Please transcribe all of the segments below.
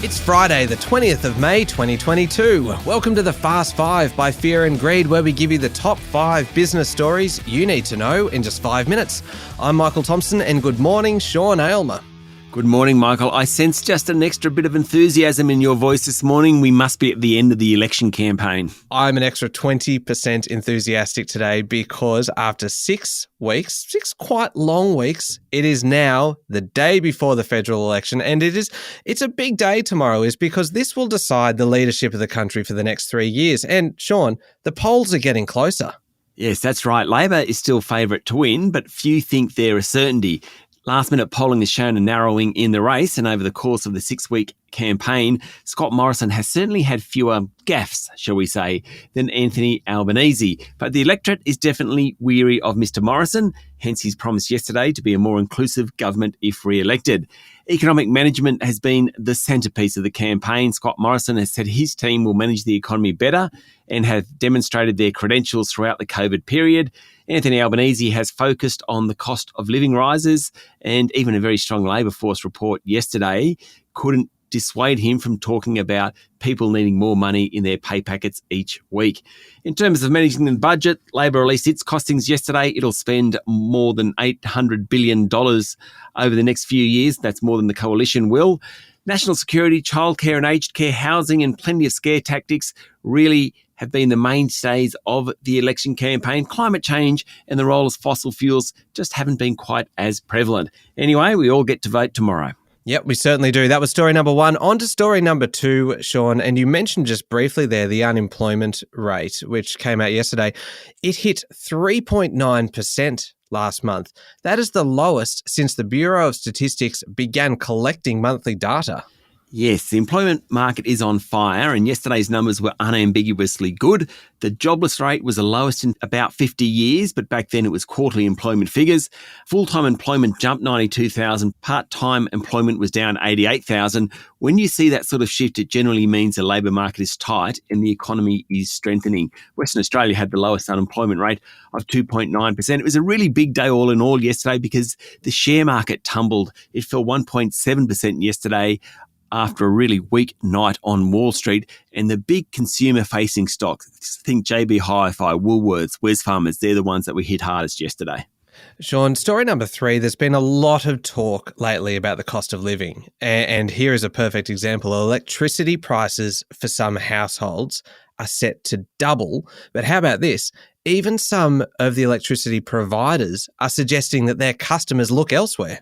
It's Friday, the 20th of May, 2022. Welcome to the Fast Five by Fear and Greed, where we give you the top 5 business stories you need to know in just 5 minutes. I'm Michael Thompson, and good morning, Sean Amyler. Good morning, Michael. I sense just an extra bit of enthusiasm in your voice this morning. We must be at the end of the election campaign. I'm an extra 20% enthusiastic today because after 6 weeks, 6 quite long weeks, it is now the day before the federal election, and it's a big day tomorrow, is because this will decide the leadership of the country for the next 3 years. And Sean, the polls are getting closer. Yes, that's right. Labor is still favourite to win, but few think they're a certainty. Last-minute polling has shown a narrowing in the race, and over the course of the 6-week campaign, Scott Morrison has certainly had fewer gaffes, shall we say, than Anthony Albanese. But the electorate is definitely weary of Mr Morrison, hence his promise yesterday to be a more inclusive government if re-elected. Economic management has been the centrepiece of the campaign. Scott Morrison has said his team will manage the economy better and have demonstrated their credentials throughout the COVID period. Anthony Albanese has focused on the cost of living rises, and even a very strong labour force report yesterday couldn't dissuade him from talking about people needing more money in their pay packets each week. In terms of managing the budget, Labor released its costings yesterday. It'll spend more than $800 billion over the next few years. That's more than the coalition will. National security, childcare and aged care, housing and plenty of scare tactics really have been the mainstays of the election campaign. Climate change and the role of fossil fuels just haven't been quite as prevalent. Anyway, we all get to vote tomorrow. Yep, we certainly do. That was story number 1. On to story number 2, Sean. And you mentioned just briefly there the unemployment rate, which came out yesterday. It hit 3.9% last month. That is the lowest since the Bureau of Statistics began collecting monthly data. Yes, the employment market is on fire, and yesterday's numbers were unambiguously good. The jobless rate was the lowest in about 50 years, but back then it was quarterly employment figures. Full-time employment jumped 92,000. Part-time employment was down 88,000. When you see that sort of shift, it generally means the labour market is tight and the economy is strengthening. Western Australia had the lowest unemployment rate of 2.9%. It was a really big day all in all yesterday because the share market tumbled. It fell 1.7% yesterday after a really weak night on Wall Street, and the big consumer-facing stocks, think JB Hi-Fi, Woolworths, Wesfarmers, they're the ones that were hit hardest yesterday. Sean, story number 3, there's been a lot of talk lately about the cost of living, and here is a perfect example. Electricity prices for some households are set to double, but how about this? Even some of the electricity providers are suggesting that their customers look elsewhere.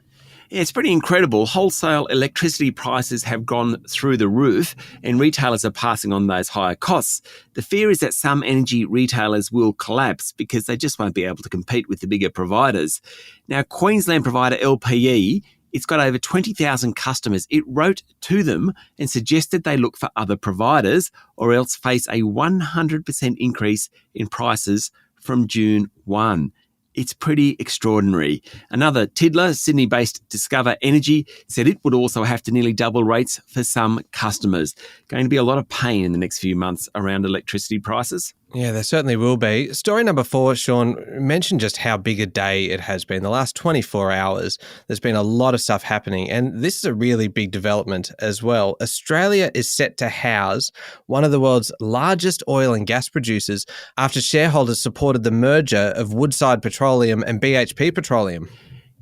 Yeah, it's pretty incredible. Wholesale electricity prices have gone through the roof and retailers are passing on those higher costs. The fear is that some energy retailers will collapse because they just won't be able to compete with the bigger providers. Now, Queensland provider LPE, it's got over 20,000 customers. It wrote to them and suggested they look for other providers or else face a 100% increase in prices from June 1. It's pretty extraordinary. Another tiddler, Sydney-based Discover Energy, said it would also have to nearly double rates for some customers. Going to be a lot of pain in the next few months around electricity prices. Yeah, there certainly will be. Story number 4, Sean, mentioned just how big a day it has been. The last 24 hours, there's been a lot of stuff happening, and this is a really big development as well. Australia is set to house one of the world's largest oil and gas producers after shareholders supported the merger of Woodside Petroleum and BHP Petroleum.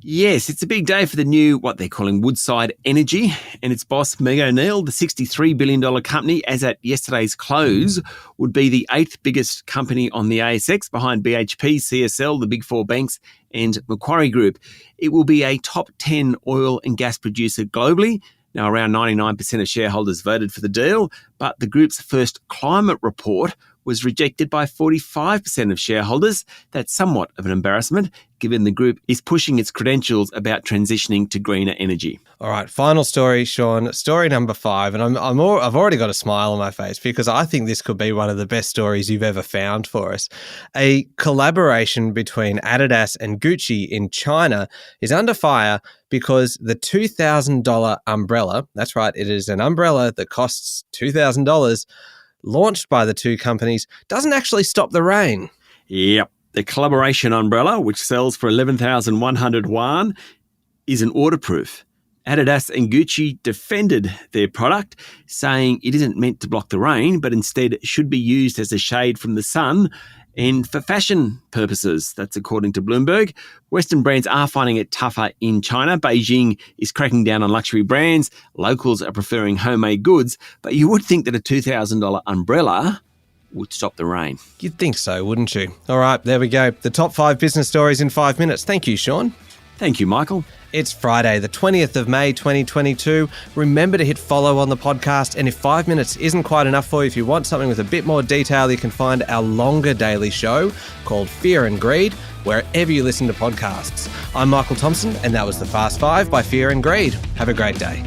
Yes, it's a big day for the new, what they're calling Woodside Energy, and its boss, Meg O'Neill, the $63 billion company, as at yesterday's close, would be the 8th biggest company on the ASX behind BHP, CSL, the Big Four banks, and Macquarie Group. It will be a top 10 oil and gas producer globally. Now, around 99% of shareholders voted for the deal, but the group's first climate report was rejected by 45% of shareholders. That's somewhat of an embarrassment, given the group is pushing its credentials about transitioning to greener energy. All right, final story, Sean. Story number 5, and I've already got a smile on my face because I think this could be one of the best stories you've ever found for us. A collaboration between Adidas and Gucci in China is under fire because the $2,000 umbrella, that's right, it is an umbrella that costs $2,000, launched by the two companies, doesn't actually stop the rain. Yep. The collaboration umbrella, which sells for 11,100 yuan, isn't waterproof. Adidas and Gucci defended their product, saying it isn't meant to block the rain, but instead should be used as a shade from the sun and for fashion purposes. That's according to Bloomberg. Western brands are finding it tougher in China. Beijing is cracking down on luxury brands. Locals are preferring homemade goods. But you would think that a $2,000 umbrella would stop the rain. You'd think so, wouldn't you? All right, there we go. The top 5 business stories in 5 minutes. Thank you, Sean. Thank you, Michael. It's Friday, the 20th of May, 2022. Remember to hit follow on the podcast. And if 5 minutes isn't quite enough for you, if you want something with a bit more detail, you can find our longer daily show called Fear and Greed, wherever you listen to podcasts. I'm Michael Thompson, and that was the Fast 5 by Fear and Greed. Have a great day.